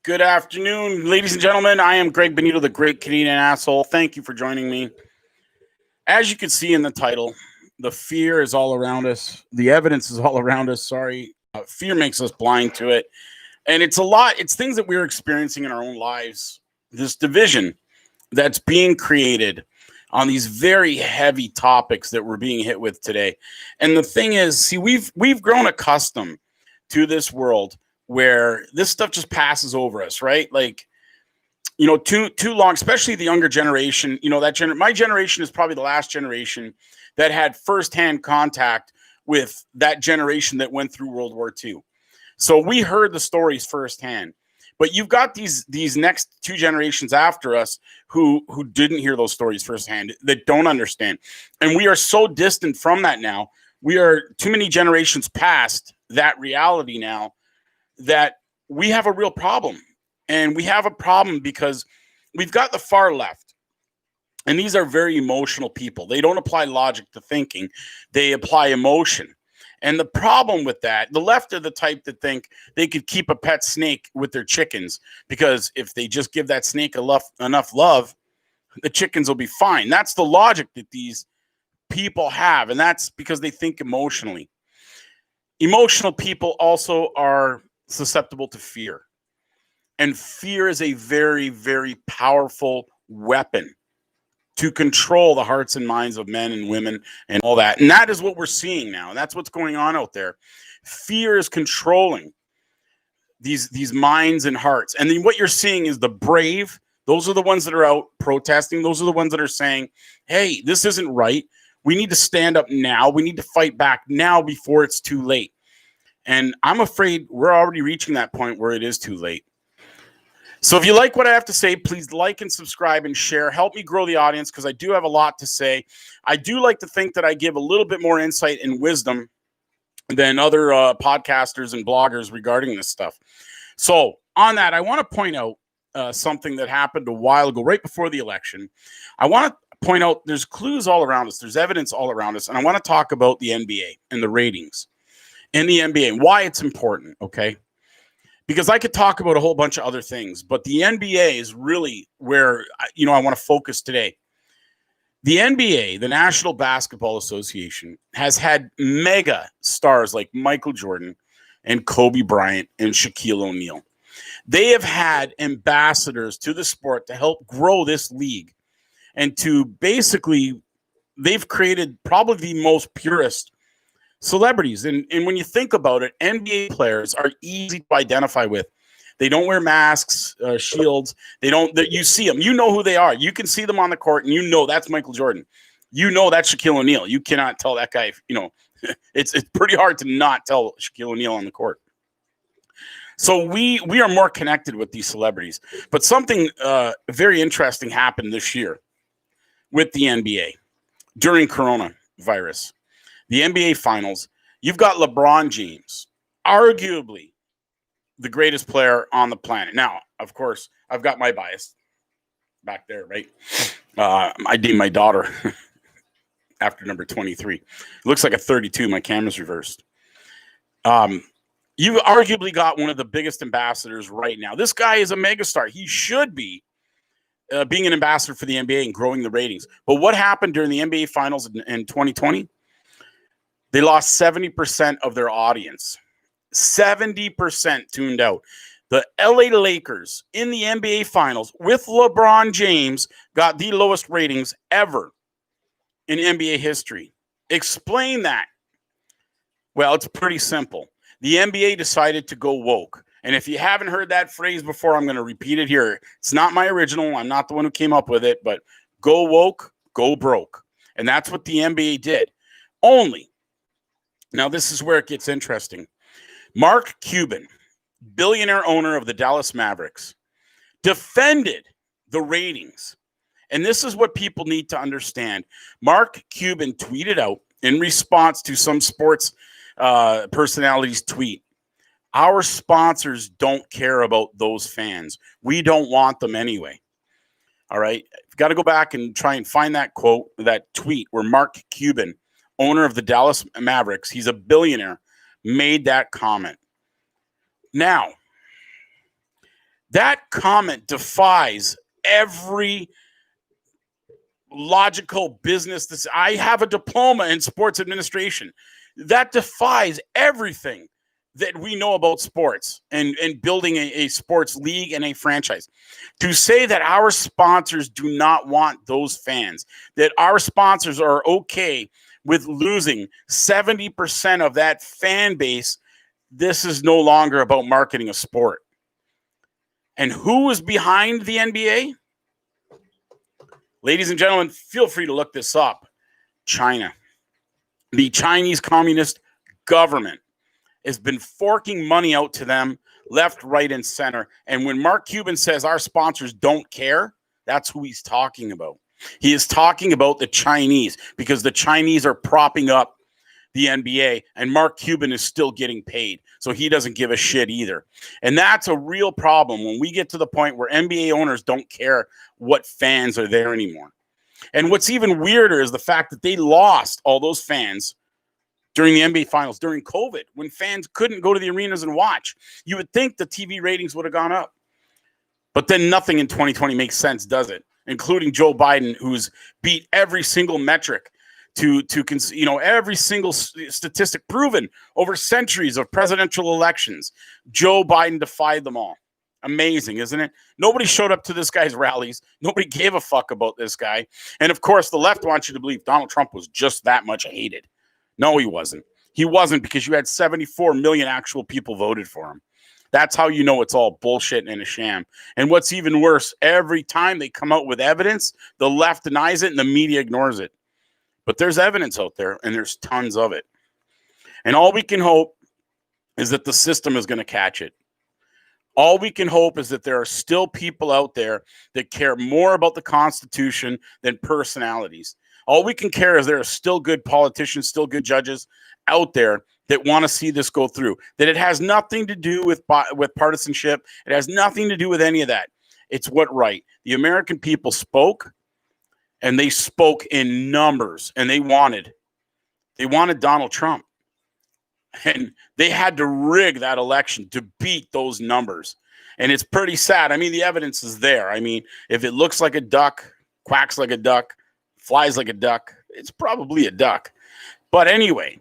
Good afternoon, ladies and gentlemen. I am Greg Benito, the Great Canadian Asshole. Thank you for joining me. As you can see in the title, the fear is all around us. The evidence is all around us. Sorry. Fear makes us blind to it. And it's a lot. It's things that we're experiencing in our own lives. This division that's being created on these very heavy topics that we're being hit with today. And the thing is, see, we've grown accustomed to this world where this stuff just passes over us, right? Like, too long, especially the younger generation. My generation is probably the last generation that had firsthand contact with that generation that went through World War II. So we heard the stories firsthand. But you've got these next two generations after us who didn't hear those stories firsthand, that don't understand. And we are so distant from that now. We are too many generations past that reality now that we have a real problem. And we have a problem because we've got the far left. And these are very emotional people. They don't apply logic to thinking. They apply emotion. And the problem with that, the left are the type that think they could keep a pet snake with their chickens because if they just give that snake enough love, the chickens will be fine. That's the logic that these people have. And that's because they think emotionally. Emotional people also are susceptible to fear. And fear is a very, very powerful weapon to control the hearts and minds of men and women and all that. And that is what we're seeing now. And that's what's going on out there. Fear is controlling these minds and hearts. And then what you're seeing is the brave. Those are the ones that are out protesting. Those are the ones that are saying, hey, this isn't right. We need to stand up now. We need to fight back now before it's too late. And I'm afraid we're already reaching that point where it is too late. So if you like what I have to say, please like and subscribe and share. Help me grow the audience because I do have a lot to say. I do like to think that I give a little bit more insight and wisdom than other podcasters and bloggers regarding this stuff. So on that, I want to point out something that happened a while ago, right before the election. I want to point out there's clues all around us. There's evidence all around us. And I want to talk about the NBA and the ratings in the NBA and why it's important, okay? Because I could talk about a whole bunch of other things, but the NBA is really where, I want to focus today. The NBA, the National Basketball Association, has had mega stars like Michael Jordan and Kobe Bryant and Shaquille O'Neal. They have had ambassadors to the sport to help grow this league and to basically, they've created probably the most purest celebrities. And when you think about it, NBA players are easy to identify with. They don't wear masks, shields. You see them. You know who they are. You can see them on the court, and you know that's Michael Jordan. You know that's Shaquille O'Neal. You cannot tell that guy, it's pretty hard to not tell Shaquille O'Neal on the court. So we are more connected with these celebrities. But something very interesting happened this year with the NBA during coronavirus. The NBA Finals, you've got LeBron James, arguably the greatest player on the planet. Now, of course, I've got my bias back there, right? I named my daughter after number 23. It looks like a 32. My camera's reversed. You've arguably got one of the biggest ambassadors right now. This guy is a megastar. He should be being an ambassador for the NBA and growing the ratings. But what happened during the NBA Finals in 2020? They lost 70% of their audience. 70% tuned out. The LA Lakers in the NBA Finals with LeBron James got the lowest ratings ever in NBA history. Explain that. Well, it's pretty simple. The NBA decided to go woke. And if you haven't heard that phrase before, I'm going to repeat it here. It's not my original. I'm not the one who came up with it, but go woke, go broke. And that's what the NBA did. Only. Now, this is where it gets interesting. Mark Cuban, billionaire owner of the Dallas Mavericks, defended the ratings. And this is what people need to understand. Mark Cuban tweeted out in response to some sports personalities' tweet, our sponsors don't care about those fans. We don't want them anyway. All right. You've got to go back and try and find that quote, that tweet where Mark Cuban, owner of the Dallas Mavericks, he's a billionaire, made that comment. Now, That comment defies every logical business. I have a diploma in sports administration. That defies everything that we know about sports and building a sports league and a franchise. To say that our sponsors do not want those fans, that our sponsors are okay with losing 70% of that fan base, this is no longer about marketing a sport. And who is behind the NBA? Ladies and gentlemen, feel free to look this up. China. The Chinese Communist government has been forking money out to them left, right, and center. And when Mark Cuban says our sponsors don't care, that's who he's talking about. He is talking about the Chinese, because the Chinese are propping up the NBA, and Mark Cuban is still getting paid. So he doesn't give a shit either. And that's a real problem when we get to the point where NBA owners don't care what fans are there anymore. And what's even weirder is the fact that they lost all those fans during the NBA Finals, during COVID, when fans couldn't go to the arenas and watch. You would think the TV ratings would have gone up. But then nothing in 2020 makes sense, does it? Including Joe Biden, who's beat every single metric to every single statistic proven over centuries of presidential elections. Joe Biden defied them all. Amazing, isn't it? Nobody showed up to this guy's rallies. Nobody gave a fuck about this guy. And of course, the left wants you to believe Donald Trump was just that much hated. No, he wasn't. He wasn't, because you had 74 million actual people voted for him. That's how you know it's all bullshit and a sham. And what's even worse, every time they come out with evidence, the left denies it and the media ignores it. But there's evidence out there, and there's tons of it. And all we can hope is that the system is going to catch it. All we can hope is that there are still people out there that care more about the Constitution than personalities. All we can care is there are still good politicians, still good judges out there that want to see this go through. That it has nothing to do with partisanship. It has nothing to do with any of that. It's what right. The American people spoke, and they spoke in numbers, and they wanted Donald Trump. And they had to rig that election to beat those numbers. And it's pretty sad. I mean, the evidence is there. I mean, if it looks like a duck, quacks like a duck, flies like a duck, it's probably a duck. But anyway,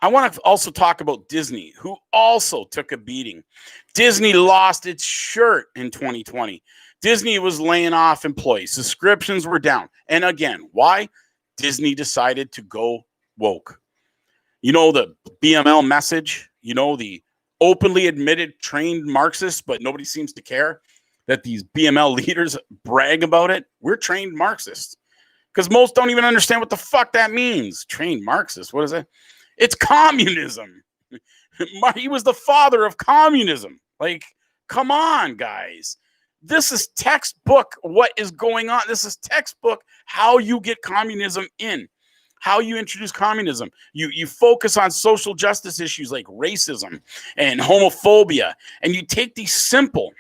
I want to also talk about Disney, who also took a beating. Disney lost its shirt in 2020. Disney was laying off employees. Subscriptions were down. And again, why? Disney decided to go woke. You know, the BML message, you know, the openly admitted trained Marxists, but nobody seems to care that these BML leaders brag about it. We're trained Marxists, because most don't even understand what the fuck that means. Trained Marxists. What is it? It's communism. He was the father of communism. Like, come on, guys. This is textbook what is going on. This is textbook how you get communism in, how you introduce communism. You focus on social justice issues like racism and homophobia, and you take these simple,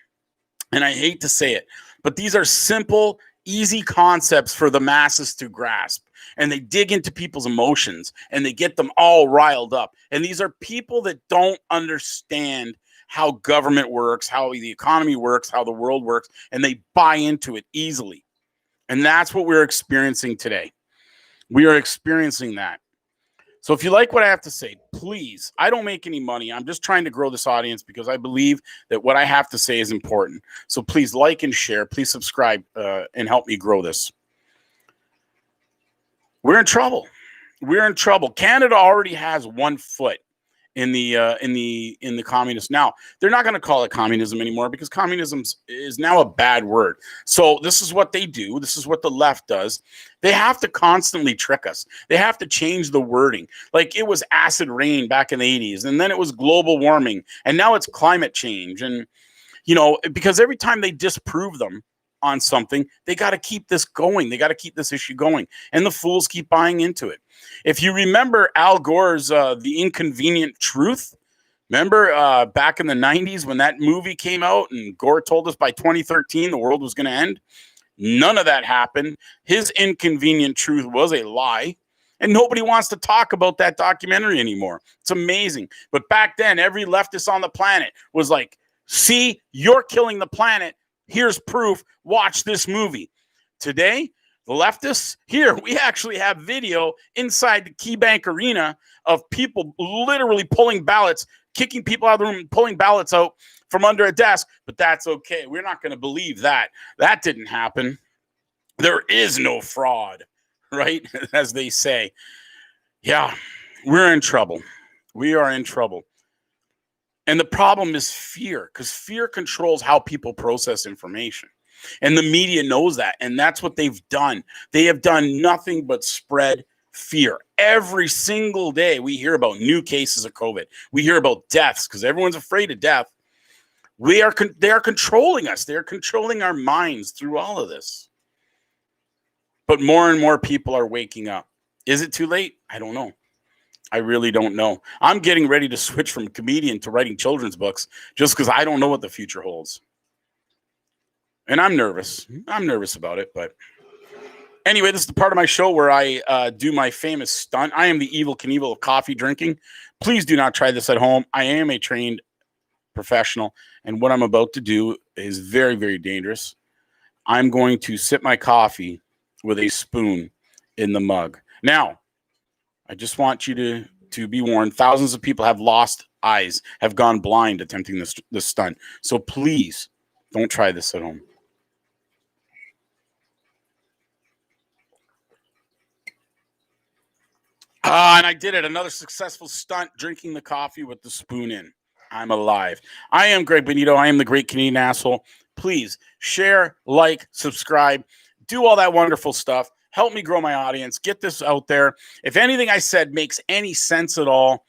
and I hate to say it, but these are simple, easy concepts for the masses to grasp. And they dig into people's emotions, and they get them all riled up. And these are people that don't understand how government works, how the economy works, how the world works, and they buy into it easily. And that's what we're experiencing today. We are experiencing that. So if you like what I have to say, please, I don't make any money. I'm just trying to grow this audience because I believe that what I have to say is important. So please like and share. Please subscribe and help me grow this. We're in trouble. We're in trouble. Canada already has one foot in the communist. Now, they're not going to call it communism anymore, because communism is now a bad word. So this is what they do. This is what the left does. They have to constantly trick us. They have to change the wording. Like, it was acid rain back in the 80s, and then it was global warming, and now it's climate change. And, you know, because every time they disprove them on something, they got to keep this going. They got to keep this issue going. And the fools keep buying into it. If you remember Al Gore's The Inconvenient Truth, remember back in the 90s when that movie came out and Gore told us by 2013 the world was going to end? None of that happened. His Inconvenient Truth was a lie. And nobody wants to talk about that documentary anymore. It's amazing. But back then, every leftist on the planet was like See, you're killing the planet. Here's proof. Watch this movie. Today, the leftists, here, we actually have video inside the KeyBank Arena of people literally pulling ballots, kicking people out of the room, pulling ballots out from under a desk. But that's okay. We're not going to believe that. That didn't happen. There is no fraud, right? As they say. Yeah, we're in trouble. We are in trouble. And the problem is fear, because fear controls how people process information. And the media knows that. And that's what they've done. They have done nothing but spread fear. Every single day we hear about new cases of COVID. We hear about deaths because everyone's afraid of death. They are controlling us. They're controlling our minds through all of this. But more and more people are waking up. Is it too late? I don't know. I really don't know. I'm getting ready to switch from comedian to writing children's books just because I don't know what the future holds. And I'm nervous. I'm nervous about it. But anyway, this is the part of my show where I do my famous stunt. I am the Evel Knievel of coffee drinking. Please do not try this at home. I am a trained professional. And what I'm about to do is very, very dangerous. I'm going to sip my coffee with a spoon in the mug. Now, I just want you to be warned. Thousands of people have lost eyes, have gone blind attempting this stunt. So please don't try this at home. And I did it. Another successful stunt, drinking the coffee with the spoon in. I'm alive. I am Greg Benito. I am the Great Canadian Asshole. Please share, like, subscribe, do all that wonderful stuff. Help me grow my audience. Get this out there. If anything I said makes any sense at all,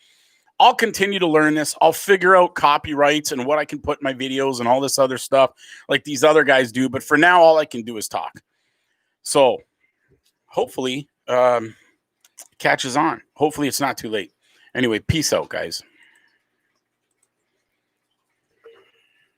I'll continue to learn this. I'll figure out copyrights and what I can put in my videos and all this other stuff like these other guys do. But for now, all I can do is talk. So hopefully catches on. Hopefully it's not too late. Anyway, peace out, guys.